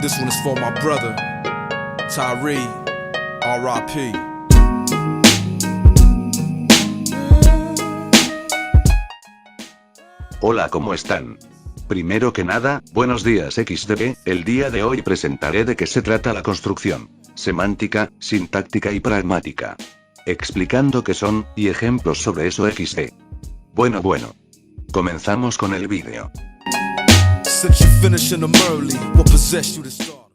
This one is for my brother, Tyree, R.I.P. Hola, ¿cómo están? Primero que nada, buenos días XDB, el día de hoy presentaré de qué se trata la construcción semántica, sintáctica y pragmática. Explicando qué son, y ejemplos sobre eso XD. Bueno. Comenzamos con el vídeo. Since you finishing them early, what possessed you to start?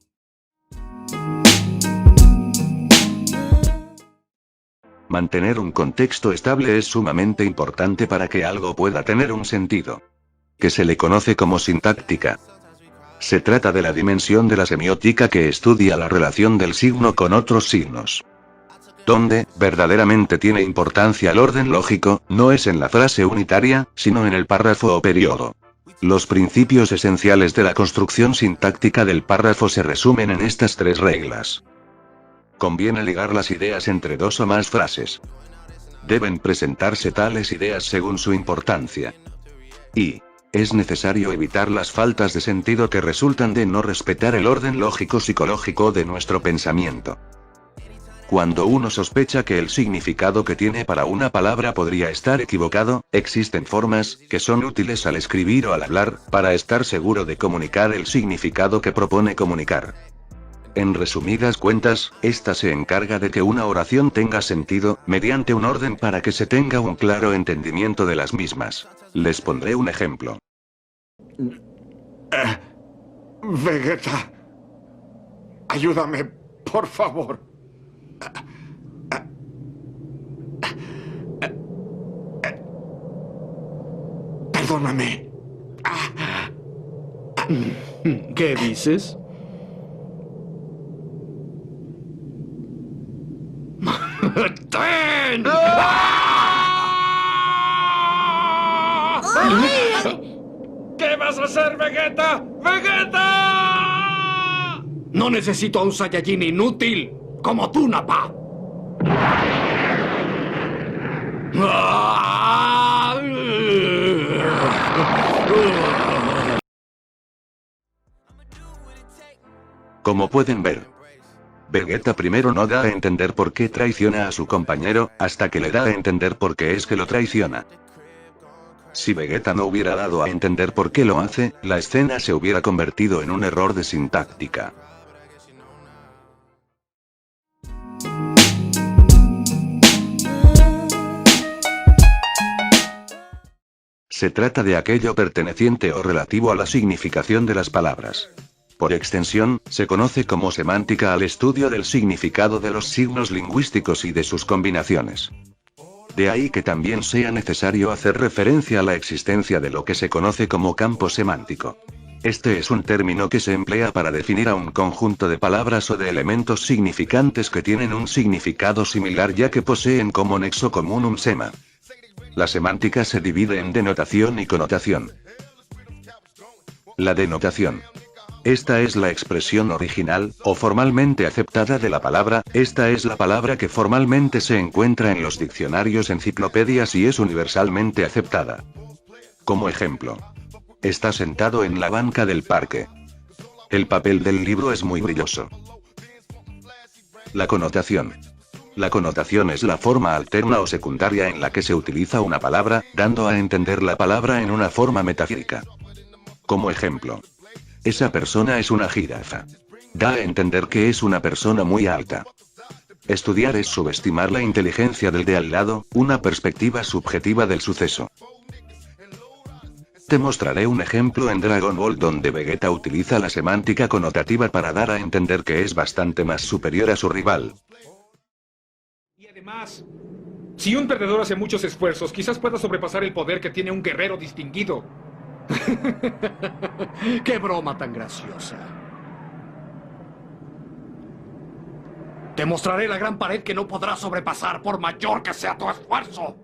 Mantener un contexto estable es sumamente importante para que algo pueda tener un sentido, que se le conoce como sintáctica. Se trata de la dimensión de la semiótica que estudia la relación del signo con otros signos. Donde, verdaderamente tiene importancia el orden lógico, no es en la frase unitaria, sino en el párrafo o periodo. Los principios esenciales de la construcción sintáctica del párrafo se resumen en estas tres reglas. Conviene ligar las ideas entre dos o más frases. Deben presentarse tales ideas según su importancia. Y es necesario evitar las faltas de sentido que resultan de no respetar el orden lógico-psicológico de nuestro pensamiento. Cuando uno sospecha que el significado que tiene para una palabra podría estar equivocado, existen formas, que son útiles al escribir o al hablar, para estar seguro de comunicar el significado que propone comunicar. En resumidas cuentas, esta se encarga de que una oración tenga sentido, mediante un orden para que se tenga un claro entendimiento de las mismas. Les pondré un ejemplo. Vegeta, ayúdame, por favor. Perdóname. ¿Qué dices? ¡Ten! ¿Qué vas a hacer, Vegeta? ¡Vegeta! No necesito a un Saiyajin inútil como tú, Nappa. Como pueden ver, Vegeta primero no da a entender por qué traiciona a su compañero, hasta que le da a entender por qué es que lo traiciona. Si Vegeta no hubiera dado a entender por qué lo hace, la escena se hubiera convertido en un error de sintáctica. Se trata de aquello perteneciente o relativo a la significación de las palabras. Por extensión, se conoce como semántica al estudio del significado de los signos lingüísticos y de sus combinaciones. De ahí que también sea necesario hacer referencia a la existencia de lo que se conoce como campo semántico. Este es un término que se emplea para definir a un conjunto de palabras o de elementos significantes que tienen un significado similar ya que poseen como nexo común un sema. La semántica se divide en denotación y connotación. La denotación. Esta es la expresión original, o formalmente aceptada de la palabra, esta es la palabra que formalmente se encuentra en los diccionarios, enciclopedias y es universalmente aceptada. Como ejemplo, está sentado en la banca del parque. El papel del libro es muy brilloso. La connotación. La connotación es la forma alterna o secundaria en la que se utiliza una palabra, dando a entender la palabra en una forma metafórica. Como ejemplo, esa persona es una jirafa. Da a entender que es una persona muy alta. Estudiar es subestimar la inteligencia del de al lado, una perspectiva subjetiva del suceso. Te mostraré un ejemplo en Dragon Ball donde Vegeta utiliza la semántica connotativa para dar a entender que es bastante más superior a su rival. Y además, si un perdedor hace muchos esfuerzos, quizás pueda sobrepasar el poder que tiene un guerrero distinguido. ¡Qué broma tan graciosa! Te mostraré la gran pared que no podrás sobrepasar por mayor que sea tu esfuerzo.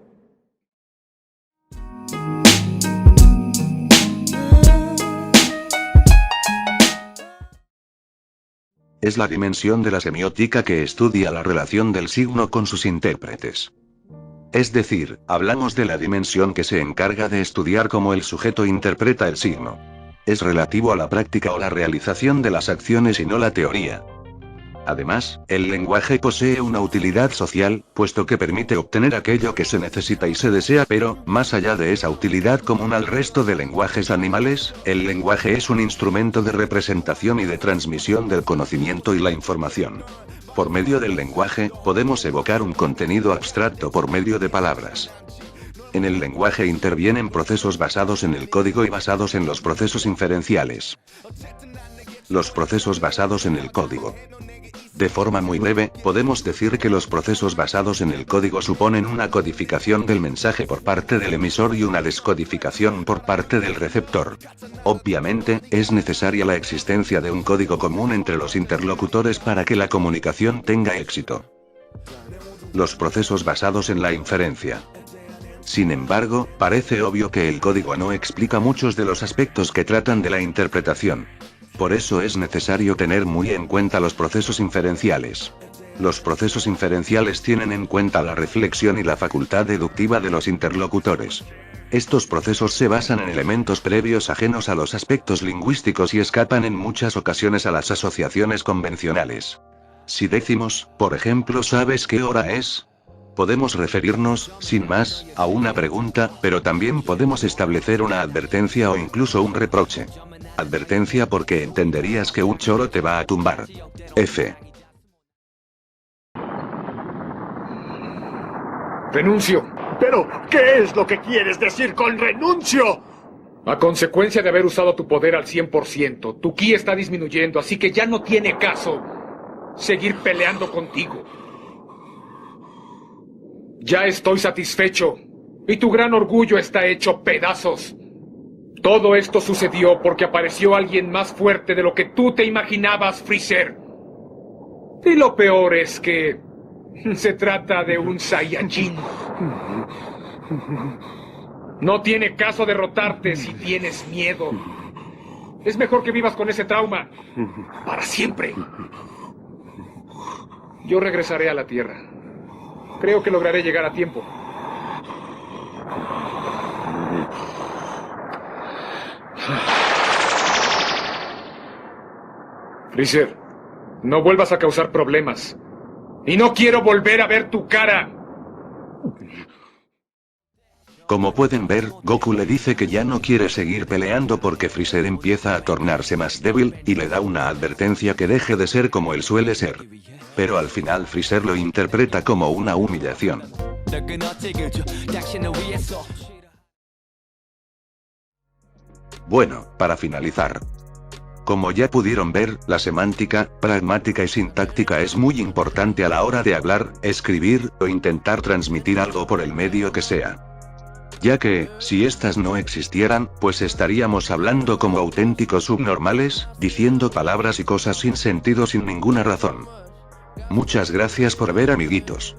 Es la dimensión de la semiótica que estudia la relación del signo con sus intérpretes. Es decir, hablamos de la dimensión que se encarga de estudiar cómo el sujeto interpreta el signo. es relativo a la práctica o la realización de las acciones y no la teoría. Además, el lenguaje posee una utilidad social, puesto que permite obtener aquello que se necesita y se desea, pero, más allá de esa utilidad común al resto de lenguajes animales, el lenguaje es un instrumento de representación y de transmisión del conocimiento y la información. Por medio del lenguaje, podemos evocar un contenido abstracto por medio de palabras. En el lenguaje intervienen procesos basados en el código y basados en los procesos inferenciales. Los procesos basados en el código. De forma muy breve, podemos decir que los procesos basados en el código suponen una codificación del mensaje por parte del emisor y una descodificación por parte del receptor. Obviamente, es necesaria la existencia de un código común entre los interlocutores para que la comunicación tenga éxito. Los procesos basados en la inferencia. Sin embargo, parece obvio que el código no explica muchos de los aspectos que tratan de la interpretación. Por eso es necesario tener muy en cuenta los procesos inferenciales. Los procesos inferenciales tienen en cuenta la reflexión y la facultad deductiva de los interlocutores. Estos procesos se basan en elementos previos ajenos a los aspectos lingüísticos y escapan en muchas ocasiones a las asociaciones convencionales. Si decimos, por ejemplo, ¿sabes qué hora es? Podemos referirnos, sin más, a una pregunta, pero también podemos establecer una advertencia o incluso un reproche. Advertencia porque entenderías que un choro te va a tumbar. F. Renuncio. Pero, ¿qué es lo que quieres decir con renuncio? A consecuencia de haber usado tu poder al 100%, tu ki está disminuyendo, así que ya no tiene caso seguir peleando contigo. Ya estoy satisfecho, y tu gran orgullo está hecho pedazos. Todo esto sucedió porque apareció alguien más fuerte de lo que tú te imaginabas, Freezer. Y lo peor es que se trata de un Saiyajin. No tiene caso derrotarte si tienes miedo. Es mejor que vivas con ese trauma para siempre. Yo regresaré a la Tierra. Creo que lograré llegar a tiempo. Freezer, no vuelvas a causar problemas. Y no quiero volver a ver tu cara. Como pueden ver, Goku le dice que ya no quiere seguir peleando porque Freezer empieza a tornarse más débil, y le da una advertencia que deje de ser como él suele ser. Pero al final Freezer lo interpreta como una humillación. Bueno, para finalizar. Como ya pudieron ver, la semántica, pragmática y sintáctica es muy importante a la hora de hablar, escribir, o intentar transmitir algo por el medio que sea. Ya que, si estas no existieran, pues estaríamos hablando como auténticos subnormales, diciendo palabras y cosas sin sentido sin ninguna razón. Muchas gracias por ver, amiguitos.